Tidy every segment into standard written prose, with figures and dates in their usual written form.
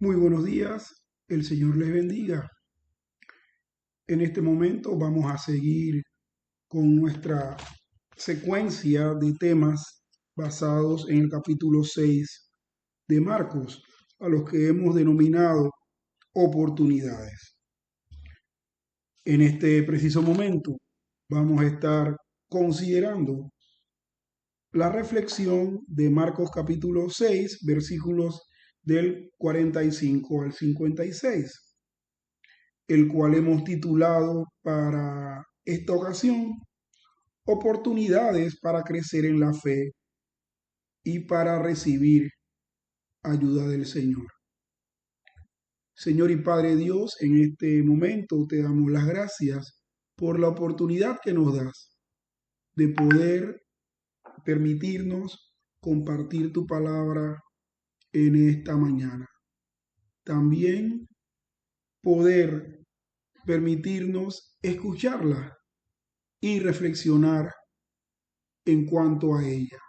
Muy buenos días, el Señor les bendiga. En este momento vamos a seguir con nuestra secuencia de temas basados en el capítulo 6 de Marcos, a los que hemos denominado oportunidades. En este preciso momento vamos a estar considerando la reflexión de Marcos capítulo 6, versículos del 45 al 56, el cual hemos titulado para esta ocasión Oportunidades para crecer en la fe y para recibir ayuda del Señor. Señor y Padre Dios, en este momento te damos las gracias por la oportunidad que nos das de poder permitirnos compartir tu palabra en esta mañana. También poder permitirnos escucharla y reflexionar en cuanto a ella.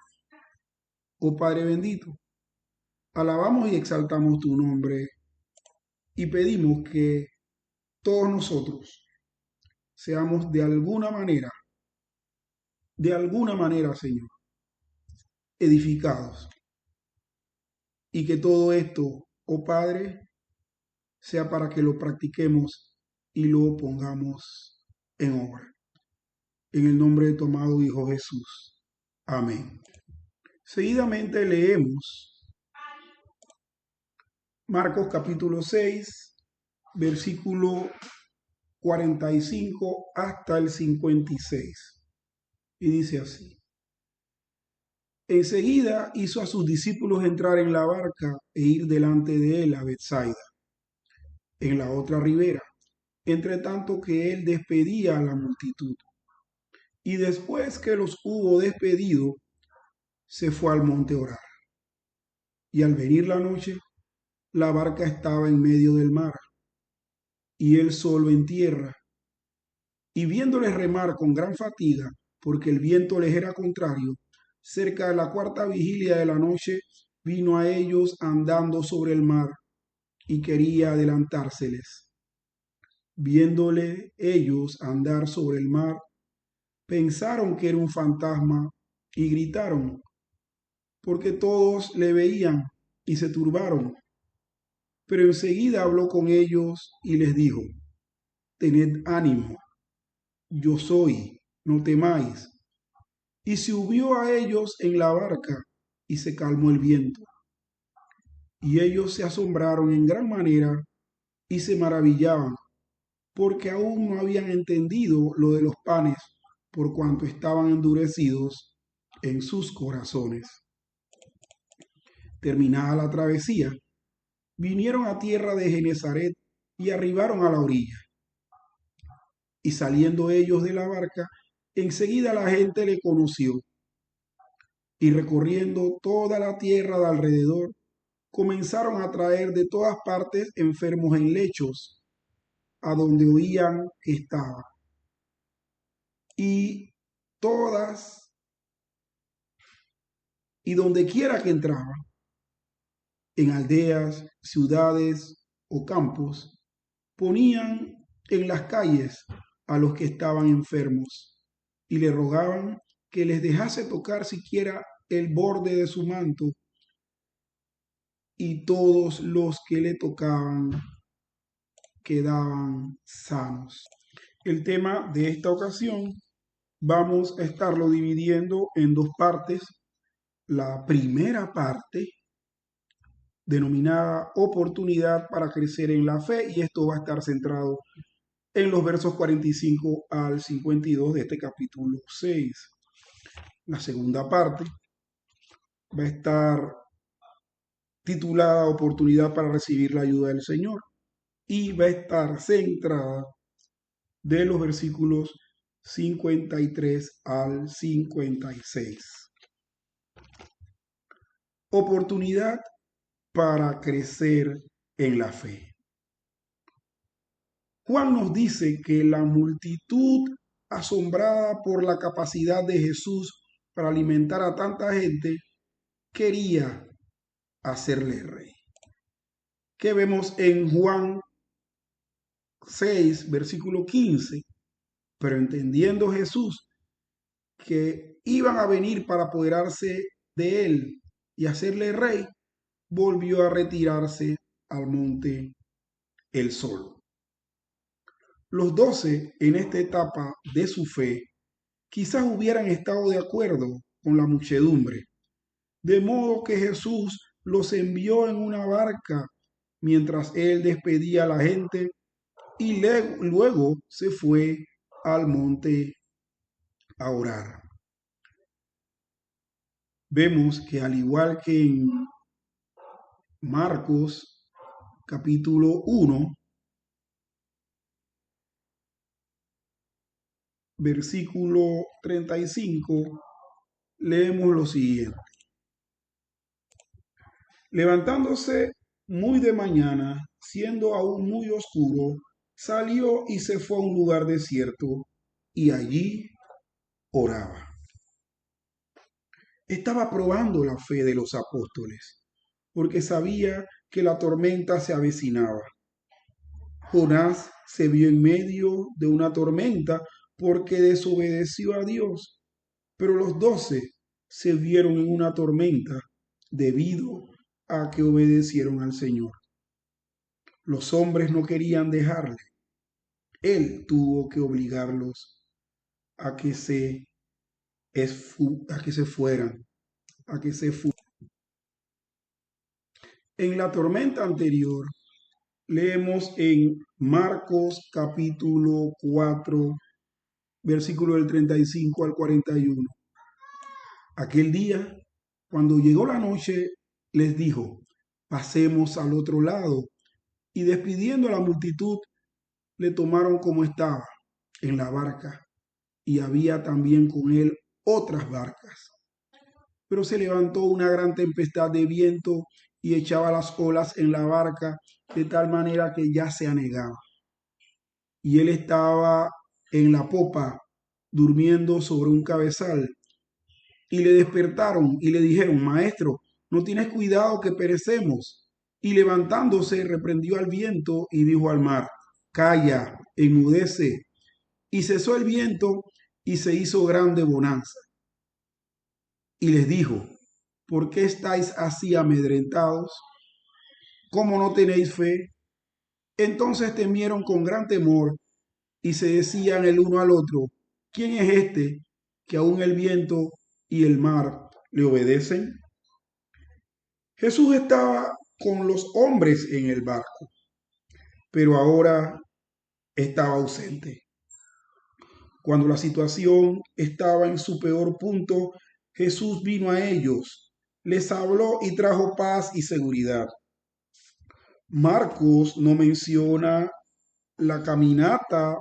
Oh Padre bendito, alabamos y exaltamos tu nombre y pedimos que todos nosotros seamos de alguna manera, Señor, edificados. Y que todo esto, oh Padre, sea para que lo practiquemos y lo pongamos en obra. En el nombre de tu amado Hijo Jesús. Amén. Seguidamente leemos Marcos capítulo 6, versículo 45 hasta el 56. Y dice así. Enseguida hizo a sus discípulos entrar en la barca e ir delante de él a Bethsaida, en la otra ribera, entre tanto que él despedía a la multitud. Y después que los hubo despedido, se fue al monte a orar. Y al venir la noche, la barca estaba en medio del mar, y él solo en tierra. Y viéndoles remar con gran fatiga, porque el viento les era contrario, cerca de la cuarta vigilia de la noche, vino a ellos andando sobre el mar y quería adelantárseles. Viéndole ellos andar sobre el mar, pensaron que era un fantasma y gritaron, porque todos le veían y se turbaron. Pero enseguida habló con ellos y les dijo, tened ánimo, yo soy, no temáis. Y se subió a ellos en la barca y se calmó el viento. Y ellos se asombraron en gran manera y se maravillaban, porque aún no habían entendido lo de los panes, por cuanto estaban endurecidos en sus corazones. Terminada la travesía, vinieron a tierra de Genezaret y arribaron a la orilla. Y saliendo ellos de la barca, enseguida la gente le conoció. Y recorriendo toda la tierra de alrededor, comenzaron a traer de todas partes enfermos en lechos, a donde oían que estaba. Y todas, y donde quiera que entraban, en aldeas, ciudades o campos, ponían en las calles a los que estaban enfermos y le rogaban que les dejase tocar siquiera el borde de su manto, y todos los que le tocaban quedaban sanos. El tema de esta ocasión vamos a estarlo dividiendo en dos partes. La primera parte, denominada oportunidad para crecer en la fe, y esto va a estar centrado en los versos 45 al 52 de este capítulo 6. La segunda parte va a estar titulada Oportunidad para recibir la ayuda del Señor y va a estar centrada de los versículos 53 al 56. Oportunidad para crecer en la fe. Juan nos dice que la multitud, asombrada por la capacidad de Jesús para alimentar a tanta gente, quería hacerle rey. que vemos en Juan 6, versículo 15. Pero entendiendo Jesús que iban a venir para apoderarse de él y hacerle rey, volvió a retirarse al monte el sol. Los 12 en esta etapa de su fe quizás hubieran estado de acuerdo con la muchedumbre, de modo que Jesús los envió en una barca mientras él despedía a la gente y luego se fue al monte a orar. Vemos que al igual que en Marcos capítulo 1, versículo 35, leemos lo siguiente. Levantándose muy de mañana, siendo aún muy oscuro, salió y se fue a un lugar desierto y allí oraba. Estaba probando la fe de los apóstoles, porque sabía que la tormenta se avecinaba. Jonás se vio en medio de una tormenta porque desobedeció a Dios, pero los 12 se vieron en una tormenta debido a que obedecieron al Señor. Los hombres no querían dejarle. Él tuvo que obligarlos a que se, fueran, a que se fueran. En la tormenta anterior, leemos en Marcos capítulo 4, versículo del 35 al 41. Aquel día, cuando llegó la noche, les dijo, pasemos al otro lado. Y despidiendo a la multitud, le tomaron como estaba, en la barca, y había también con él otras barcas. Pero se levantó una gran tempestad de viento y echaba las olas en la barca de tal manera que ya se anegaba. Y él estaba en la popa, durmiendo sobre un cabezal. Y le despertaron y le dijeron, Maestro, ¿no tienes cuidado que perecemos? Y levantándose, reprendió al viento y dijo al mar, Calla, enmudece. Y cesó el viento y se hizo grande bonanza. Y les dijo, ¿por qué estáis así amedrentados? ¿Cómo no tenéis fe? Entonces temieron con gran temor y se decían el uno al otro, ¿quién es este que aún el viento y el mar le obedecen? Jesús estaba con los hombres en el barco, pero ahora estaba ausente. Cuando la situación estaba en su peor punto, Jesús vino a ellos, les habló y trajo paz y seguridad. Marcos no menciona la caminata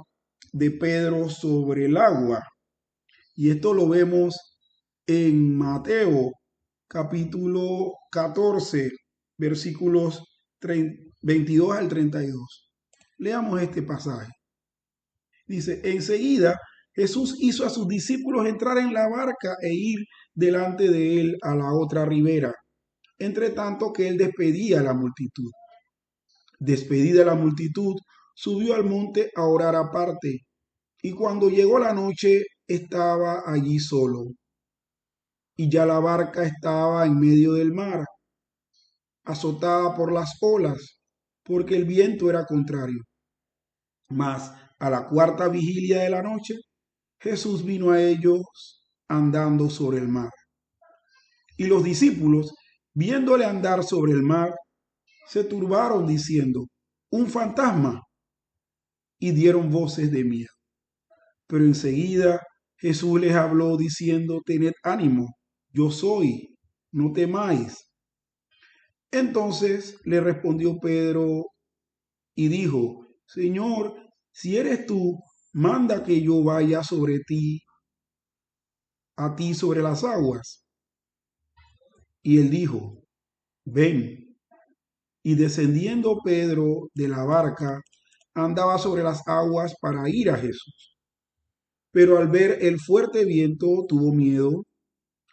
de Pedro sobre el agua, y esto lo vemos en Mateo capítulo 14, versículos 22 al 32. Leamos este pasaje. Dice, enseguida Jesús hizo a sus discípulos entrar en la barca e ir delante de él a la otra ribera, entre tanto que él despedía a la multitud. Despedida la multitud, subió al monte a orar aparte, y cuando llegó la noche estaba allí solo. Y ya la barca estaba en medio del mar, azotada por las olas, porque el viento era contrario. Mas a la cuarta vigilia de la noche, Jesús vino a ellos andando sobre el mar. Y los discípulos, viéndole andar sobre el mar, se turbaron diciendo, un fantasma, y dieron voces de miedo. Pero enseguida Jesús les habló diciendo, tened ánimo, yo soy, no temáis. Entonces le respondió Pedro y dijo, Señor, si eres tú, manda que yo vaya sobre ti, a ti sobre las aguas. Y él dijo, ven. Y descendiendo Pedro de la barca, andaba sobre las aguas para ir a Jesús. Pero al ver el fuerte viento tuvo miedo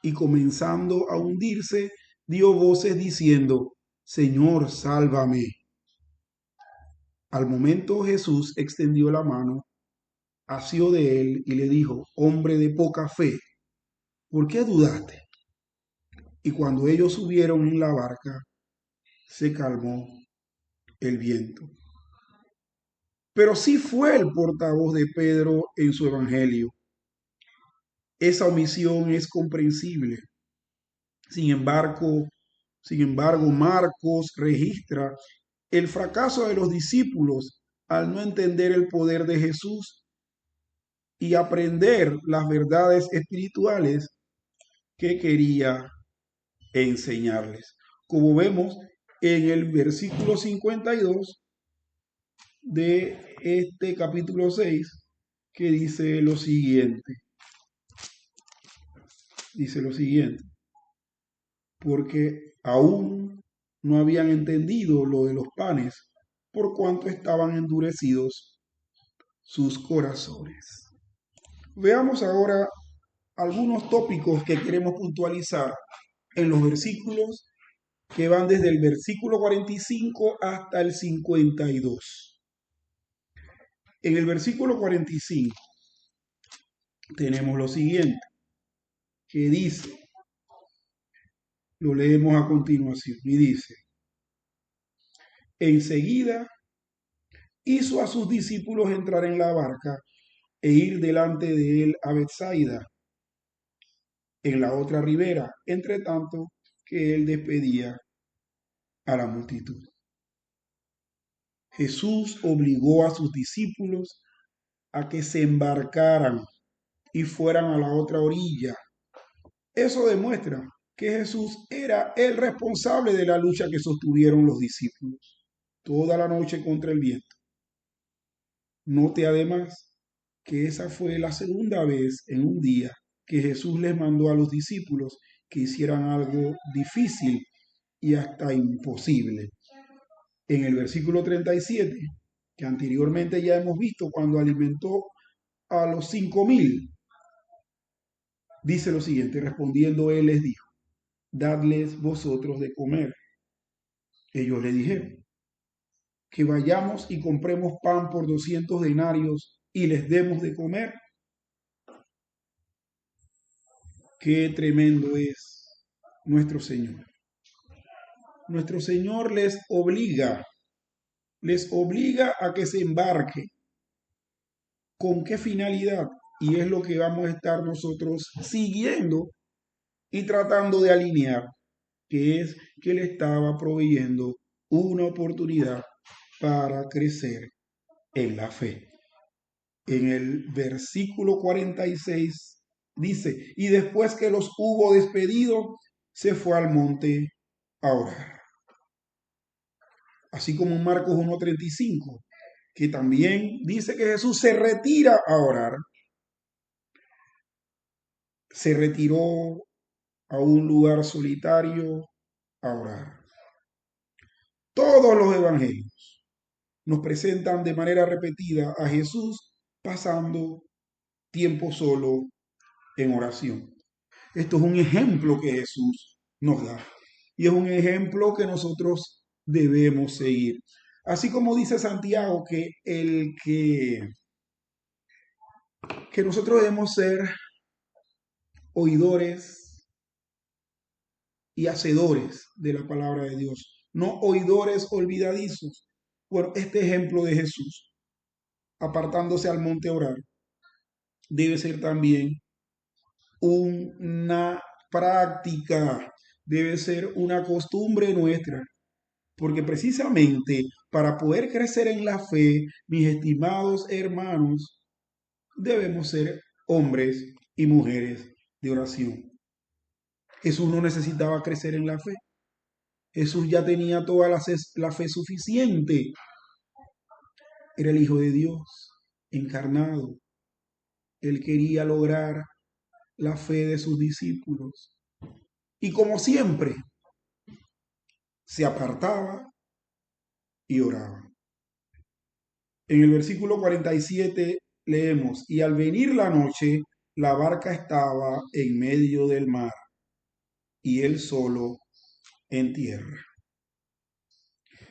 y comenzando a hundirse, dio voces diciendo, Señor, sálvame. Al momento Jesús extendió la mano, asió de él y le dijo, hombre de poca fe, ¿por qué dudaste? Y cuando ellos subieron en la barca, se calmó el viento. Pero sí fue el portavoz de Pedro en su evangelio. Esa omisión es comprensible. Sin embargo, Marcos registra el fracaso de los discípulos al no entender el poder de Jesús y aprender las verdades espirituales que quería enseñarles. Como vemos en el versículo 52 de este capítulo 6, que dice lo siguiente, porque aún no habían entendido lo de los panes, por cuanto estaban endurecidos sus corazones. Veamos ahora algunos tópicos que queremos puntualizar en los versículos que van desde el versículo 45 hasta el 52. En el versículo 45 tenemos lo siguiente, que dice, lo leemos a continuación, y dice, enseguida hizo a sus discípulos entrar en la barca e ir delante de él a Betsaida, en la otra ribera, entre tanto que él despedía a la multitud. Jesús obligó a sus discípulos a que se embarcaran y fueran a la otra orilla. Eso demuestra que Jesús era el responsable de la lucha que sostuvieron los discípulos toda la noche contra el viento. Note además que esa fue la segunda vez en un día que Jesús les mandó a los discípulos que hicieran algo difícil y hasta imposible. En el versículo 37, que anteriormente ya hemos visto cuando alimentó a los 5,000, dice lo siguiente, respondiendo él les dijo, dadles vosotros de comer. Ellos le dijeron, que vayamos y compremos pan por 200 denarios y les demos de comer. Qué tremendo es nuestro Señor. Nuestro Señor les obliga a que se embarque. ¿Con qué finalidad? Y es lo que vamos a estar nosotros siguiendo y tratando de alinear, que es que le estaba proveyendo una oportunidad para crecer en la fe. En el versículo 46 dice, y después que los hubo despedido, se fue al monte a orar. Así como en Marcos 1:35, que también dice que Jesús se retira a orar. Se retiró a un lugar solitario a orar. Todos los evangelios nos presentan de manera repetida a Jesús pasando tiempo solo en oración. Esto es un ejemplo que Jesús nos da y es un ejemplo que nosotros debemos seguir. Así como dice Santiago que nosotros debemos ser oidores y hacedores de la palabra de Dios, no oidores olvidadizos. Bueno, este ejemplo de Jesús, apartándose al monte a orar, debe ser también una práctica, debe ser una costumbre nuestra, porque precisamente para poder crecer en la fe, mis estimados hermanos, debemos ser hombres y mujeres de oración. Jesús no necesitaba crecer en la fe. Jesús ya tenía toda la fe suficiente. Era el Hijo de Dios encarnado. Él quería lograr la fe de sus discípulos. Y como siempre, se apartaba y oraba. En el versículo 47 leemos, y al venir la noche, la barca estaba en medio del mar y él solo en tierra.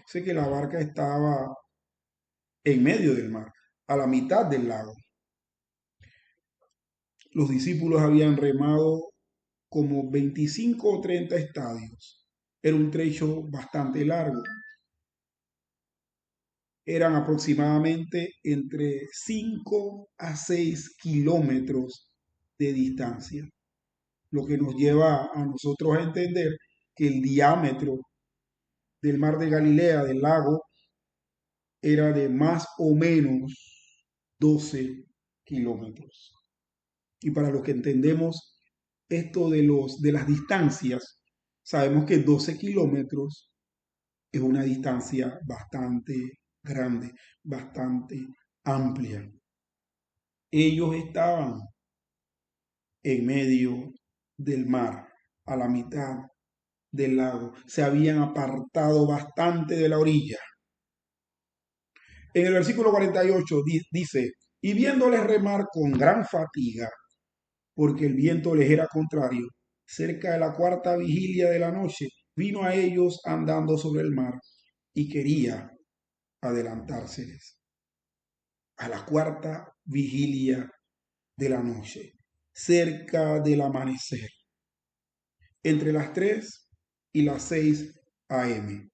Sé que la barca estaba en medio del mar, a la mitad del lago. Los discípulos habían remado como 25 o 30 estadios. Era un trecho bastante largo. Eran aproximadamente entre 5 a 6 kilómetros de distancia, lo que nos lleva a nosotros a entender que el diámetro del mar de Galilea, del lago, era de más o menos 12 kilómetros. Y para los que entendemos esto de las distancias, sabemos que 12 kilómetros es una distancia bastante grande, bastante amplia. Ellos estaban en medio del mar, a la mitad del lago. Se habían apartado bastante de la orilla. En el versículo 48 dice, y viéndoles remar con gran fatiga, porque el viento les era contrario, cerca de la cuarta vigilia de la noche, vino a ellos andando sobre el mar y quería adelantárseles. A la cuarta vigilia de la noche, cerca del amanecer, entre las 3 y las 6 a.m.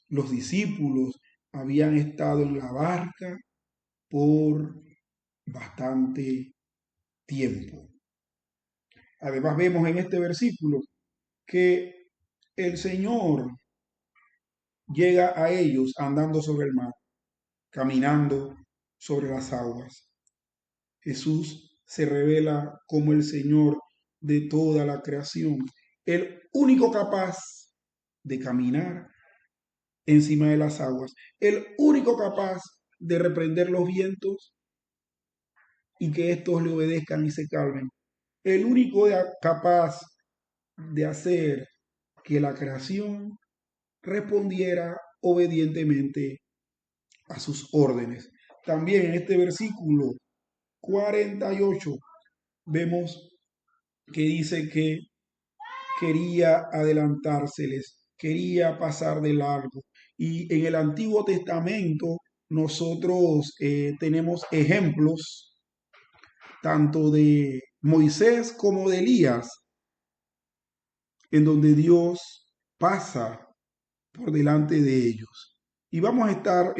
Los discípulos habían estado en la barca por bastante tiempo. Además vemos en este versículo que el Señor llega a ellos andando sobre el mar, caminando sobre las aguas. Jesús se revela como el Señor de toda la creación, el único capaz de caminar encima de las aguas, el único capaz de reprender los vientos y que estos le obedezcan y se calmen, el único capaz de hacer que la creación respondiera obedientemente a sus órdenes. También en este versículo 48 vemos que dice que quería adelantárseles, quería pasar de largo. Y en el Antiguo Testamento nosotros tenemos ejemplos tanto de Moisés como de Elías, en donde Dios pasa por delante de ellos. Y vamos a estar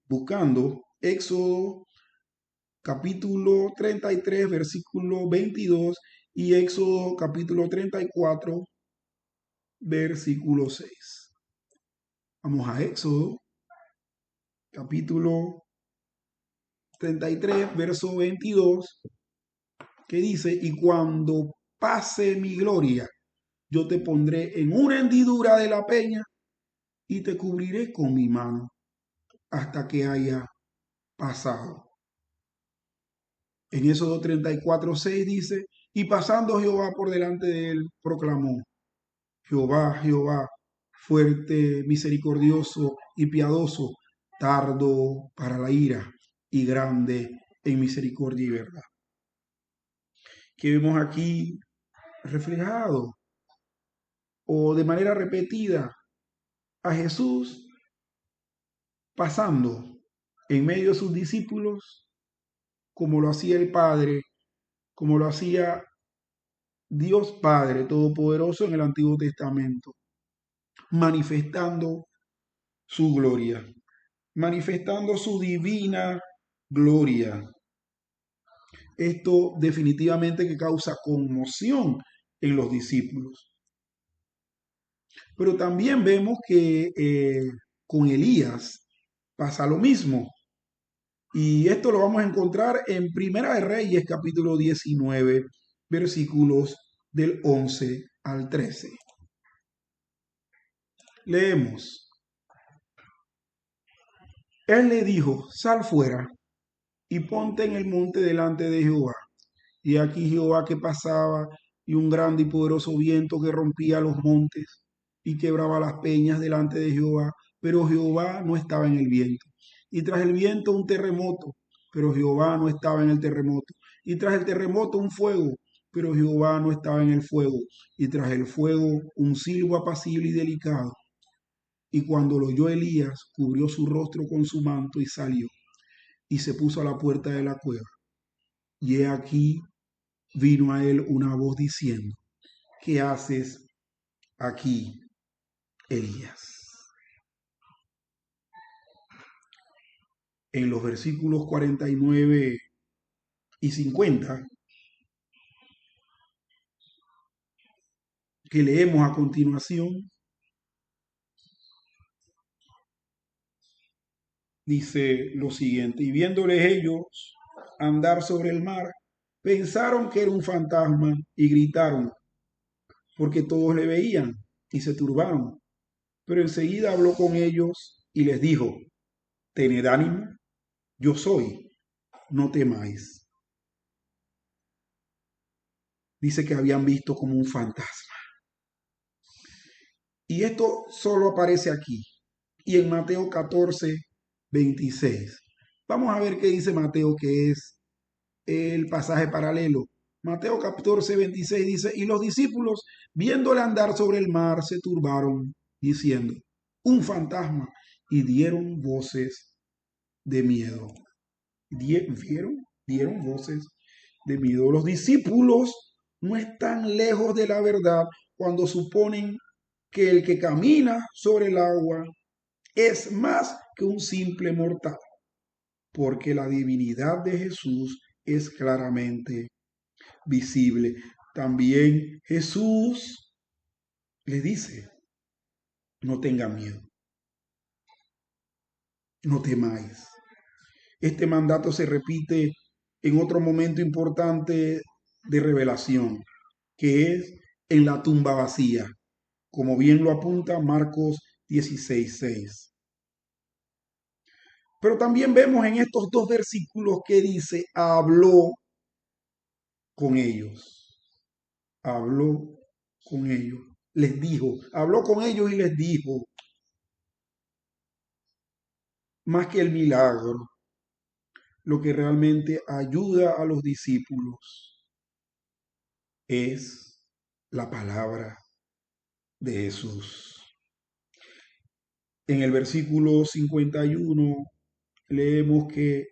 buscando Éxodo capítulo 33, versículo 22 y Éxodo capítulo 34, versículo 6. Vamos a Éxodo capítulo 33, verso 22, que dice, y cuando pase mi gloria, yo te pondré en una hendidura de la peña y te cubriré con mi mano hasta que haya pasado. En Éxodo 34, 6 dice, y pasando Jehová por delante de él, proclamó, Jehová, Jehová, fuerte, misericordioso y piadoso, tardo para la ira y grande en misericordia y verdad. Que vemos aquí reflejado o de manera repetida a Jesús pasando en medio de sus discípulos como lo hacía el Padre, como lo hacía Dios Padre Todopoderoso en el Antiguo Testamento, manifestando su gloria, manifestando su divina gloria. Esto definitivamente que causa conmoción en los discípulos. Pero también vemos que con Elías pasa lo mismo. Y esto lo vamos a encontrar en Primera de Reyes, capítulo 19, versículos del 11 al 13. Leemos. Él le dijo, sal fuera y ponte en el monte delante de Jehová. Y aquí Jehová que pasaba y un grande y poderoso viento que rompía los montes y quebraba las peñas delante de Jehová, pero Jehová no estaba en el viento. Y tras el viento un terremoto, pero Jehová no estaba en el terremoto. Y tras el terremoto un fuego, pero Jehová no estaba en el fuego. Y tras el fuego un silbo apacible y delicado. Y cuando lo oyó Elías, cubrió su rostro con su manto y salió, y se puso a la puerta de la cueva. Y he aquí vino a él una voz diciendo, ¿qué haces aquí, Elías? En los versículos 49 y 50 que leemos a continuación, dice lo siguiente, y viéndoles ellos andar sobre el mar, pensaron que era un fantasma y gritaron, porque todos le veían y se turbaron. Pero enseguida habló con ellos y les dijo, tened ánimo, yo soy, no temáis. Dice que habían visto como un fantasma. Y esto solo aparece aquí y en Mateo 14, 26. Vamos a ver qué dice Mateo, que es el pasaje paralelo. Mateo 14, 26 dice, y los discípulos, viéndole andar sobre el mar, se turbaron, diciendo, un fantasma, y dieron voces de miedo. ¿Vieron? Dieron voces de miedo. Los discípulos no están lejos de la verdad cuando suponen que el que camina sobre el agua es más que un simple mortal, porque la divinidad de Jesús es claramente visible. También Jesús le dice, no tengan miedo, no temáis. Este mandato se repite en otro momento importante de revelación, que es en la tumba vacía, como bien lo apunta Marcos 16:6. Pero también vemos en estos dos versículos que dice, habló con ellos, habló con ellos, les dijo, habló con ellos y les dijo, más que el milagro, lo que realmente ayuda a los discípulos es la palabra de Jesús. En el versículo 51 leemos que,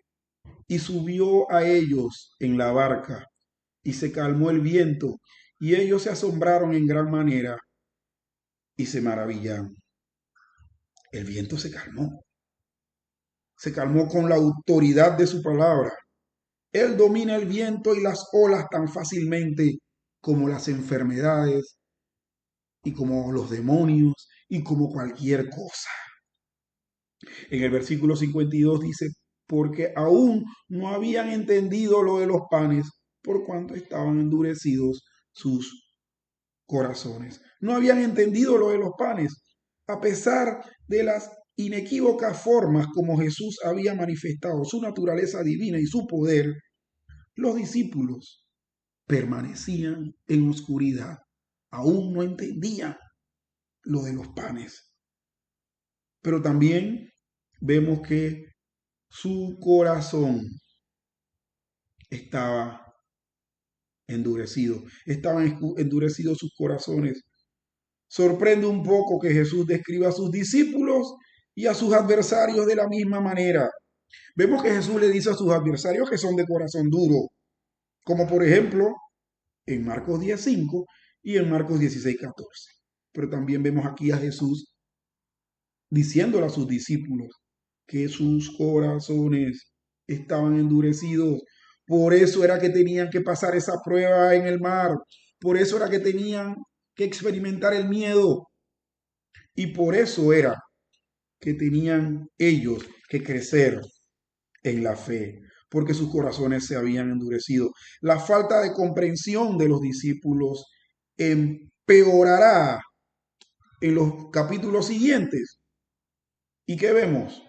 y subió a ellos en la barca, y se calmó el viento, y ellos se asombraron en gran manera y se maravillaron. El viento se calmó con la autoridad de su palabra. Él domina el viento y las olas tan fácilmente como las enfermedades y como los demonios y como cualquier cosa. En el versículo 52 dice, porque aún no habían entendido lo de los panes, por cuanto estaban endurecidos sus corazones. No habían entendido lo de los panes, a pesar de las inequívocas formas como Jesús había manifestado su naturaleza divina y su poder, los discípulos permanecían en oscuridad, aún no entendían lo de los panes. Pero también vemos que su corazón estaba endurecido, estaban endurecidos sus corazones. Sorprende un poco que Jesús describa a sus discípulos y a sus adversarios de la misma manera. Vemos que Jesús le dice a sus adversarios que son de corazón duro, como por ejemplo en Marcos 10:5 y en Marcos 16:14. Pero también vemos aquí a Jesús diciéndole a sus discípulos que sus corazones estaban endurecidos. Por eso era que tenían que pasar esa prueba en el mar. Por eso era que tenían que experimentar el miedo. Y por eso era que tenían ellos que crecer en la fe, porque sus corazones se habían endurecido. La falta de comprensión de los discípulos empeorará en los capítulos siguientes. ¿Y qué vemos?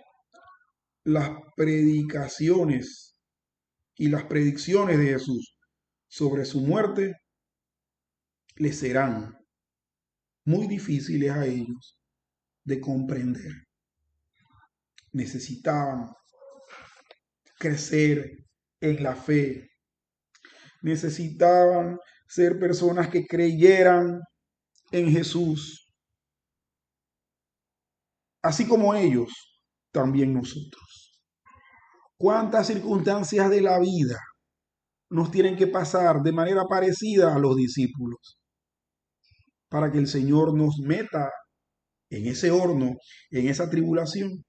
Las predicaciones y las predicciones de Jesús sobre su muerte les serán muy difíciles a ellos de comprender. Necesitaban crecer en la fe. Necesitaban ser personas que creyeran en Jesús. así como ellos, también nosotros. ¿Cuántas circunstancias de la vida nos tienen que pasar de manera parecida a los discípulos para que el Señor nos meta en ese horno, en esa tribulación,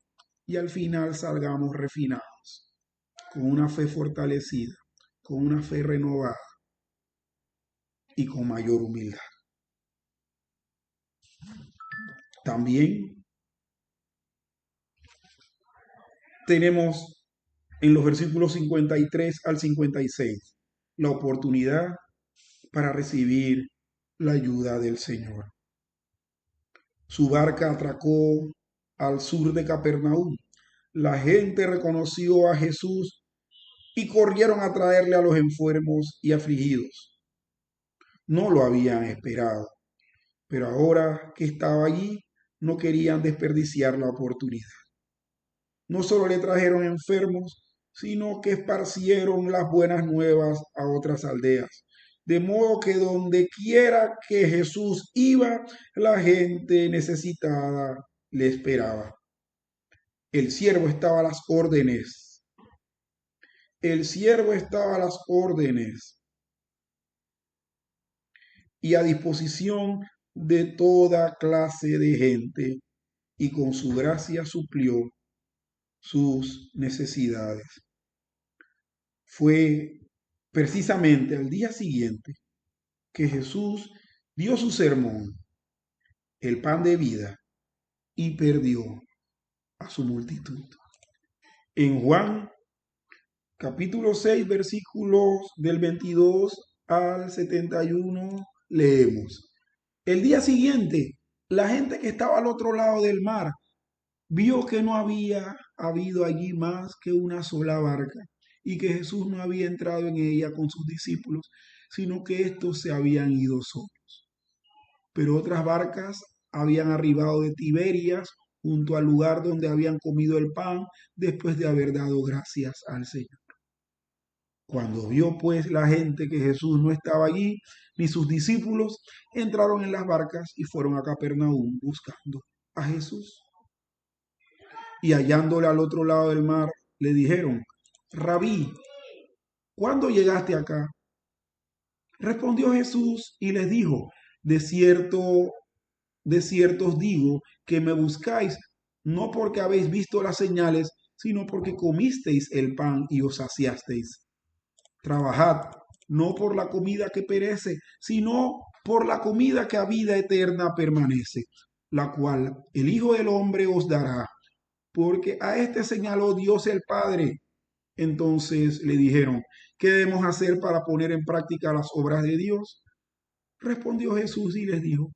y al final salgamos refinados, con una fe fortalecida, con una fe renovada y con mayor humildad? También tenemos en los versículos 53 al 56 la oportunidad para recibir la ayuda del Señor. Su barca atracó al sur de Capernaum. La gente reconoció a Jesús y corrieron a traerle a los enfermos y afligidos. No lo habían esperado, pero ahora que estaba allí, no querían desperdiciar la oportunidad. No solo le trajeron enfermos, sino que esparcieron las buenas nuevas a otras aldeas. De modo que donde quiera que Jesús iba, la gente necesitada le esperaba. El siervo estaba a las órdenes. El siervo estaba a las órdenes y a disposición de toda clase de gente, y con su gracia suplió sus necesidades. Fue precisamente al día siguiente que Jesús dio su sermón, el pan de vida, y perdió a su multitud. En Juan capítulo 6, versículos del 22 al 71, leemos: el día siguiente, la gente que estaba al otro lado del mar vio que no había habido allí más que una sola barca y que Jesús no había entrado en ella con sus discípulos, sino que éstos se habían ido solos. Pero otras barcas habían arribado de Tiberias junto al lugar donde habían comido el pan después de haber dado gracias al Señor. Cuando vio pues la gente que Jesús no estaba allí, ni sus discípulos, entraron en las barcas y fueron a Capernaum buscando a Jesús. Y hallándole al otro lado del mar, le dijeron: Rabí, ¿cuándo llegaste acá? Respondió Jesús y les dijo: de cierto os digo que me buscáis, no porque habéis visto las señales, sino porque comisteis el pan y os saciasteis. Trabajad, no por la comida que perece, sino por la comida que a vida eterna permanece, la cual el Hijo del Hombre os dará, porque a este señaló Dios el Padre. Entonces le dijeron: ¿qué debemos hacer para poner en práctica las obras de Dios? Respondió Jesús y les dijo: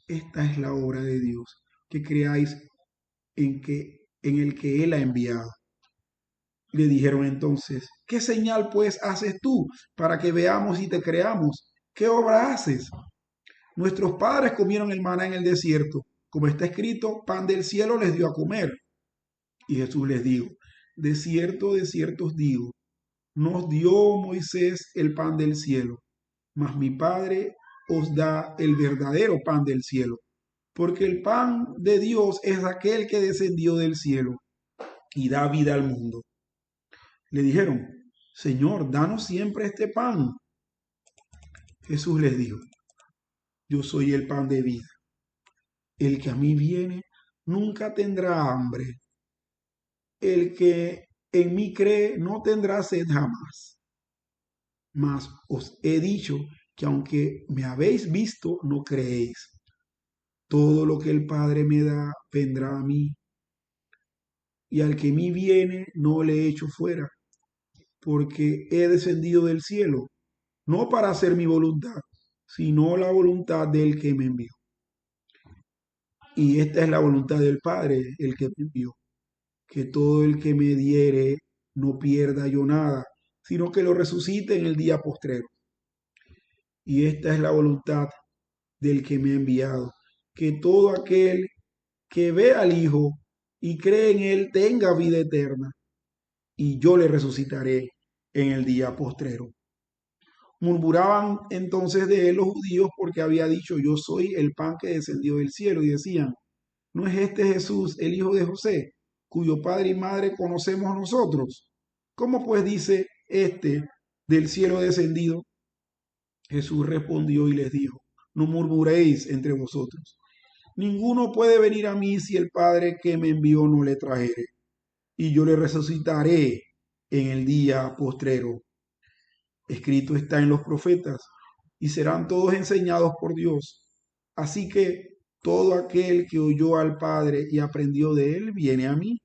esta es la obra de Dios, que creáis en el que Él ha enviado. Le dijeron entonces: ¿qué señal pues haces tú para que veamos y te creamos? ¿Qué obra haces? Nuestros padres comieron el maná en el desierto, como está escrito: pan del cielo les dio a comer. Y Jesús les dijo: de cierto os digo, nos dio Moisés el pan del cielo, mas mi Padre os da el verdadero pan del cielo, porque el pan de Dios es aquel que descendió del cielo y da vida al mundo. Le dijeron: Señor, danos siempre este pan. Jesús les dijo: yo soy el pan de vida. El que a mí viene nunca tendrá hambre. El que en mí cree no tendrá sed jamás. Mas os he dicho que aunque me habéis visto, no creéis. Todo lo que el Padre me da vendrá a mí, y al que a mí viene no le echo fuera, porque he descendido del cielo, no para hacer mi voluntad, sino la voluntad del que me envió. Y esta es la voluntad del Padre, el que me envió, que todo el que me diere no pierda yo nada, sino que lo resucite en el día postrero. Y esta es la voluntad del que me ha enviado, que todo aquel que ve al Hijo y cree en Él tenga vida eterna, y yo le resucitaré en el día postrero. Murmuraban entonces de él los judíos porque había dicho: yo soy el pan que descendió del cielo, y decían: ¿No es este Jesús el hijo de José, cuyo padre y madre conocemos nosotros? ¿Cómo pues dice este del cielo descendido? Jesús respondió y les dijo, no murmuréis entre vosotros. Ninguno puede venir a mí si el Padre que me envió no le trajere, y yo le resucitaré en el día postrero. Escrito está en los profetas, y serán todos enseñados por Dios. Así que todo aquel que oyó al Padre y aprendió de él, viene a mí.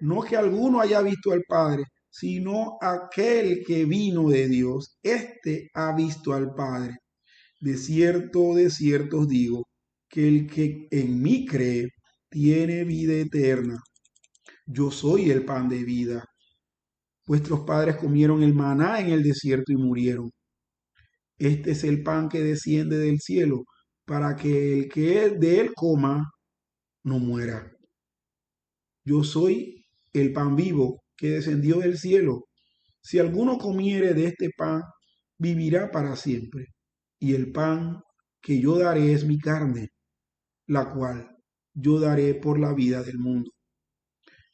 No que alguno haya visto al Padre, sino aquel que vino de Dios, éste ha visto al Padre. De cierto os digo, que el que en mí cree tiene vida eterna. Yo soy el pan de vida. Vuestros padres comieron el maná en el desierto y murieron. Este es el pan que desciende del cielo, para que el que de él coma no muera. Yo soy el pan vivo que descendió del cielo. Si alguno comiere de este pan, vivirá para siempre. Y el pan que yo daré es mi carne, la cual yo daré por la vida del mundo.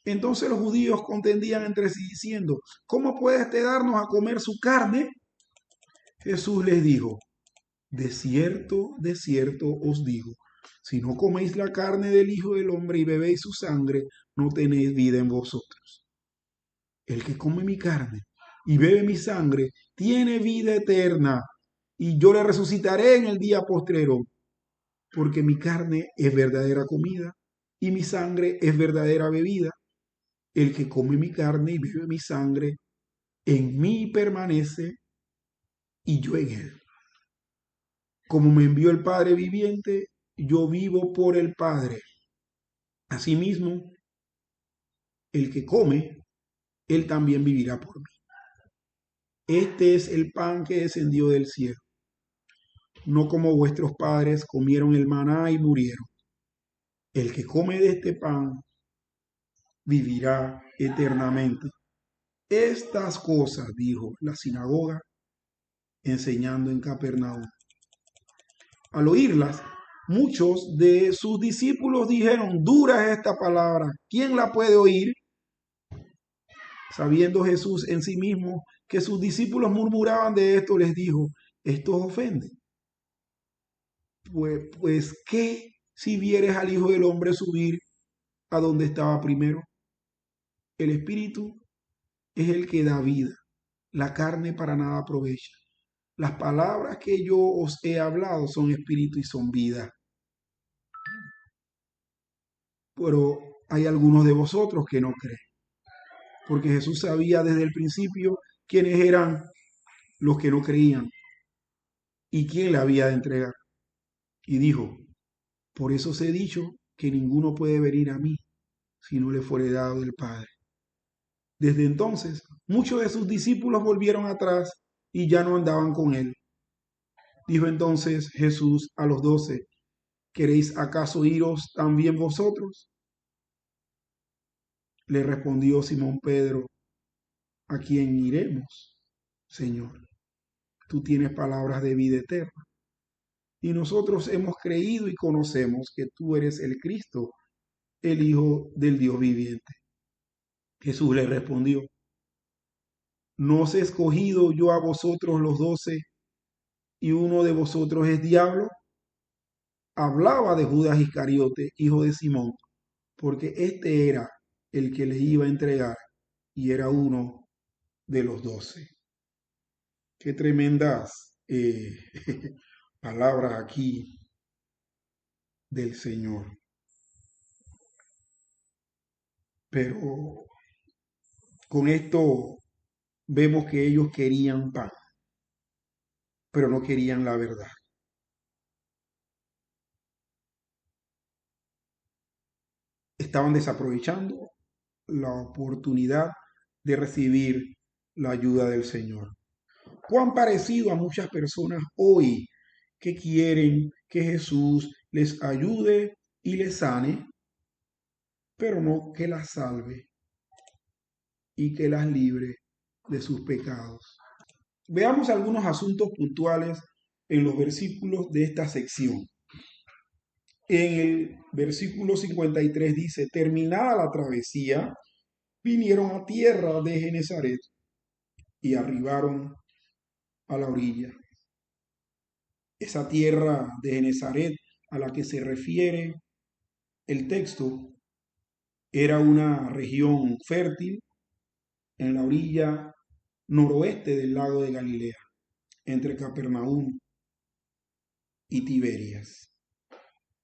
Entonces los judíos contendían entre sí diciendo, ¿cómo puede este darnos a comer su carne? Jesús les dijo, de cierto os digo, si no coméis la carne del Hijo del Hombre y bebéis su sangre, no tenéis vida en vosotros. El que come mi carne y bebe mi sangre tiene vida eterna, y yo le resucitaré en el día postrero, porque mi carne es verdadera comida y mi sangre es verdadera bebida. El que come mi carne y bebe mi sangre, en mí permanece y yo en él. Como me envió el Padre viviente, yo vivo por el Padre. Asimismo, el que come, él también vivirá por mí. Este es el pan que descendió del cielo. No como vuestros padres comieron el maná y murieron. El que come de este pan vivirá eternamente. Estas cosas dijo la sinagoga, enseñando en Capernaum. Al oírlas, muchos de sus discípulos dijeron, dura es esta palabra, ¿quién la puede oír? Sabiendo Jesús en sí mismo que sus discípulos murmuraban de esto, les dijo, esto os ofende. Pues, ¿qué si vieres al Hijo del Hombre subir a donde estaba primero? El Espíritu es el que da vida, la carne para nada aprovecha. Las palabras que yo os he hablado son espíritu y son vida. Pero hay algunos de vosotros que no creen, porque Jesús sabía desde el principio quiénes eran los que no creían y quién le había de entregar. Y dijo, por eso os he dicho que ninguno puede venir a mí si no le fuere dado del Padre. Desde entonces, muchos de sus discípulos volvieron atrás y ya no andaban con él. Dijo entonces Jesús a los 12, ¿queréis acaso iros también vosotros? Le respondió Simón Pedro, ¿a quién iremos, Señor? Tú tienes palabras de vida eterna. Y nosotros hemos creído y conocemos que tú eres el Cristo, el Hijo del Dios viviente. Jesús le respondió, ¿no os he escogido yo a vosotros los 12 y uno de vosotros es diablo? Hablaba de Judas Iscariote, hijo de Simón, porque este era el que le iba a entregar y era uno de los 12. Qué tremendas palabras aquí del Señor. Pero con esto vemos que ellos querían pan, pero no querían la verdad. Estaban desaprovechando la oportunidad de recibir la ayuda del Señor. Cuán parecido a muchas personas hoy que quieren que Jesús les ayude y les sane, pero no que las salve y que las libre de sus pecados. Veamos algunos asuntos puntuales en los versículos de esta sección. En el versículo 53 dice, terminada la travesía, vinieron a tierra de Genezaret y arribaron a la orilla. Esa tierra de Genezaret a la que se refiere el texto era una región fértil en la orilla noroeste del lago de Galilea, entre Capernaum y Tiberias.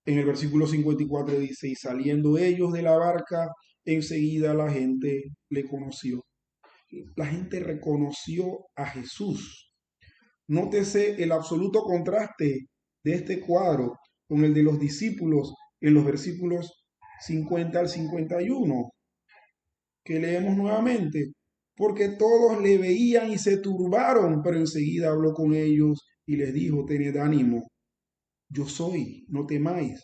En el versículo 54 dice, y saliendo ellos de la barca, enseguida la gente le conoció. La gente reconoció a Jesús. Nótese el absoluto contraste de este cuadro con el de los discípulos en los versículos 50 al 51, que leemos nuevamente, porque todos le veían y se turbaron, pero enseguida habló con ellos y les dijo, tened ánimo, yo soy, no temáis.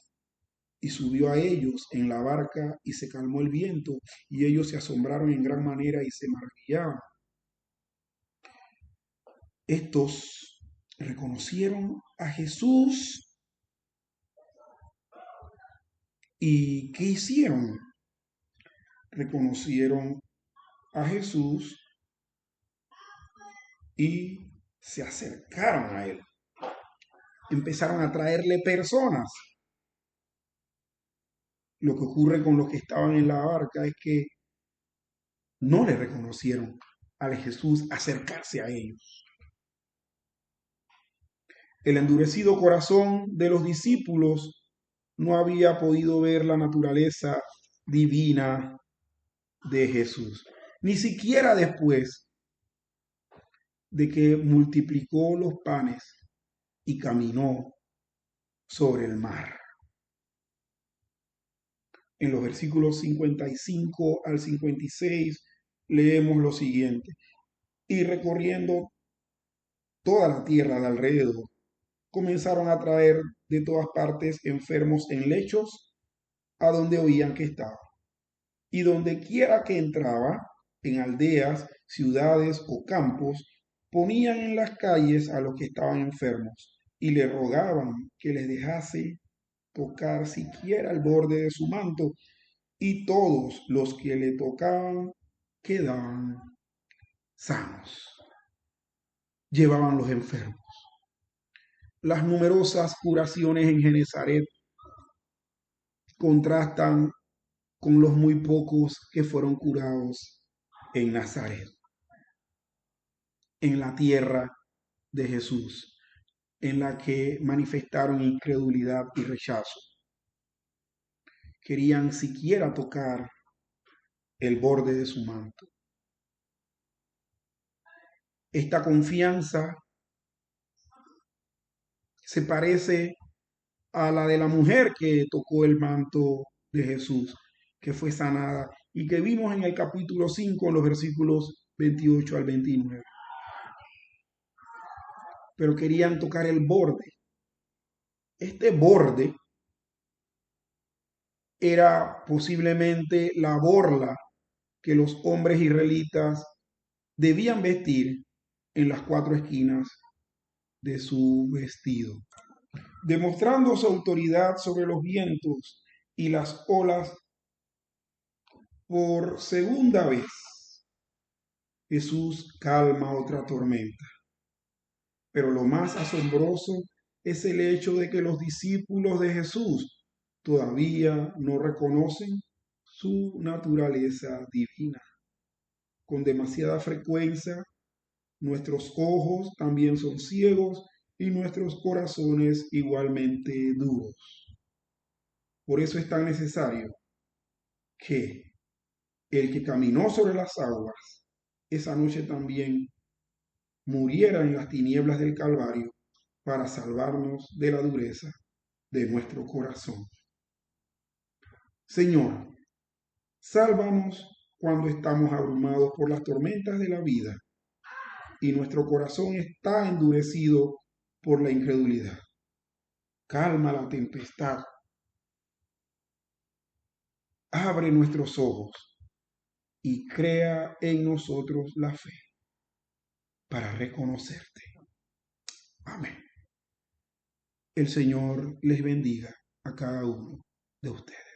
Y subió a ellos en la barca y se calmó el viento, y ellos se asombraron en gran manera y se maravillaban. Estos reconocieron a Jesús. ¿Y qué hicieron? Reconocieron a Jesús y se acercaron a él. Empezaron a traerle personas. Lo que ocurre con los que estaban en la barca es que no le reconocieron al Jesús acercarse a ellos. El endurecido corazón de los discípulos no había podido ver la naturaleza divina de Jesús, ni siquiera después de que multiplicó los panes y caminó sobre el mar. En los versículos 55 al 56 leemos lo siguiente, y recorriendo toda la tierra de alrededor, comenzaron a traer de todas partes enfermos en lechos a donde oían que estaba. Y donde quiera que entraba, en aldeas, ciudades o campos, ponían en las calles a los que estaban enfermos y le rogaban que les dejase tocar siquiera el borde de su manto, y todos los que le tocaban quedaban sanos. Llevaban los enfermos. Las numerosas curaciones en Genezaret contrastan con los muy pocos que fueron curados en Nazaret, en la tierra de Jesús, en la que manifestaron incredulidad y rechazo. Querían siquiera tocar el borde de su manto. Esta confianza se parece a la de la mujer que tocó el manto de Jesús, que fue sanada y que vimos en el capítulo 5, en los versículos 28 al 29. Pero querían tocar el borde. Este borde era posiblemente la borla que los hombres israelitas debían vestir en las cuatro esquinas de su vestido, demostrando su autoridad sobre los vientos y las olas. Por segunda vez, Jesús calma otra tormenta. Pero lo más asombroso es el hecho de que los discípulos de Jesús todavía no reconocen su naturaleza divina. Con demasiada frecuencia, nuestros ojos también son ciegos y nuestros corazones igualmente duros. Por eso es tan necesario que el que caminó sobre las aguas esa noche también muriera en las tinieblas del Calvario para salvarnos de la dureza de nuestro corazón. Señor, sálvanos cuando estamos abrumados por las tormentas de la vida y nuestro corazón está endurecido por la incredulidad. Calma la tempestad. Abre nuestros ojos y crea en nosotros la fe para reconocerte. Amén. El Señor les bendiga a cada uno de ustedes.